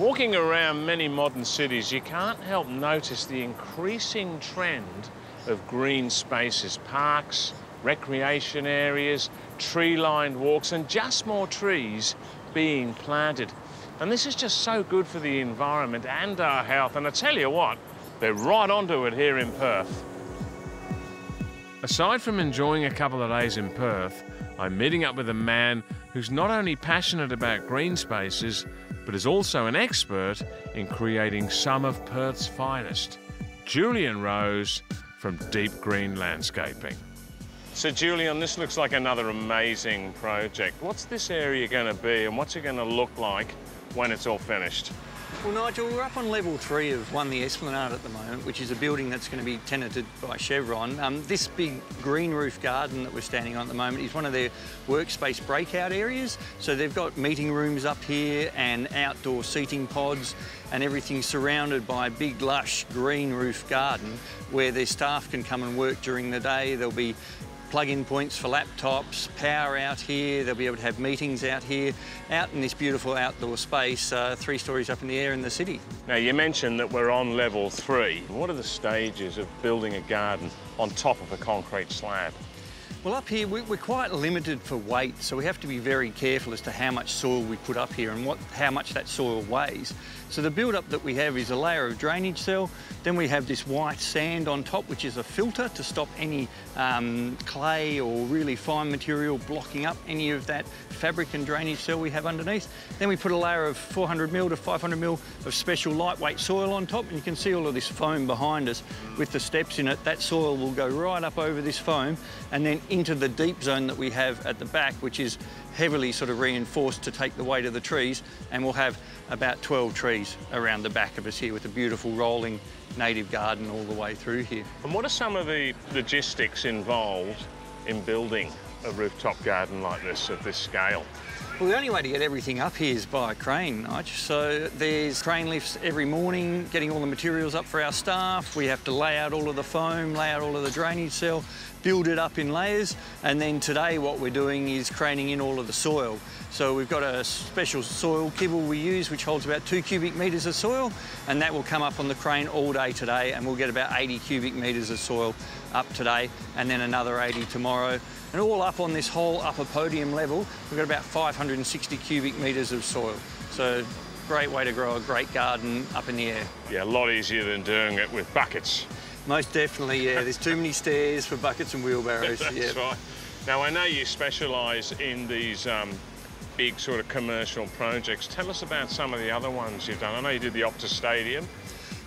Walking around many modern cities, you can't help notice the increasing trend of green spaces, parks, recreation areas, tree-lined walks, and just more trees being planted. And this is just so good for the environment and our health. And I tell you what, they're right onto it here in Perth. Aside from enjoying a couple of days in Perth, I'm meeting up with a man who's not only passionate about green spaces, but is also an expert in creating some of Perth's finest. Julian Rose from Deep Green Landscaping. So Julian, this looks like another amazing project. What's this area going to be and what's it going to look like when it's all finished? Well, Nigel, we're up on level 3 of One the Esplanade at the moment, which is a building that's going to be tenanted by Chevron. This big green roof garden that we're standing on at the moment is one of their workspace breakout areas. So they've got meeting rooms up here and outdoor seating pods, and everything surrounded by a big, lush green roof garden where their staff can come and work during the day. There'll be plug-in points for laptops, power out here. They'll be able to have meetings out here, out in this beautiful outdoor space, 3 stories up in the air in the city. Now, you mentioned that we're on level 3. What are the stages of building a garden on top of a concrete slab? Well, up here, we're quite limited for weight, so we have to be very careful as to how much soil we put up here and how much that soil weighs. So the build-up that we have is a layer of drainage cell, then we have this white sand on top, which is a filter to stop any clay or really fine material blocking up any of that fabric and drainage cell we have underneath. Then we put a layer of 400mm to 500mm of special lightweight soil on top, and you can see all of this foam behind us with the steps in it. That soil will go right up over this foam and then into the deep zone that we have at the back, which is heavily sort of reinforced to take the weight of the trees, and we'll have about 12 trees around the back of us here with a beautiful rolling native garden all the way through here. And what are some of the logistics involved in building a rooftop garden like this, of this scale? Well, the only way to get everything up here is by a crane, Nigel. So there's crane lifts every morning, getting all the materials up for our staff. We have to lay out all of the foam, lay out all of the drainage cell, build it up in layers, and then today what we're doing is craning in all of the soil. So we've got a special soil kibble we use, which holds about 2 cubic metres of soil, and that will come up on the crane all day today, and we'll get about 80 cubic metres of soil up today, and then another 80 tomorrow. And all up on this whole upper podium level, we've got about 560 cubic metres of soil. So great way to grow a great garden up in the air. Yeah, a lot easier than doing it with buckets. Most definitely, yeah. There's too many stairs for buckets and wheelbarrows. That's right. Now, I know you specialise in these big sort of commercial projects. Tell us about some of the other ones you've done. I know you did the Optus Stadium.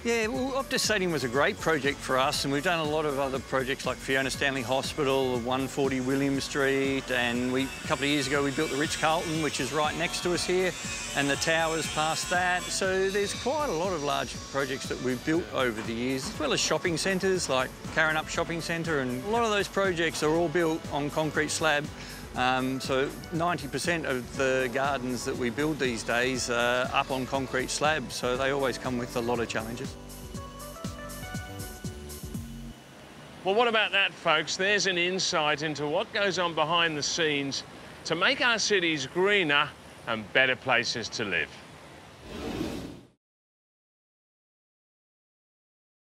Yeah, well, Optus Stadium was a great project for us, and we've done a lot of other projects like Fiona Stanley Hospital, 140 William Street, and a couple of years ago we built the Ritz-Carlton, which is right next to us here, and the towers past that. So there's quite a lot of large projects that we've built over the years, as well as shopping centres like Karrinyup Shopping Centre, and a lot of those projects are all built on concrete slab. So 90% of the gardens that we build these days are up on concrete slabs, so they always come with a lot of challenges. Well, what about that, folks? There's an insight into what goes on behind the scenes to make our cities greener and better places to live.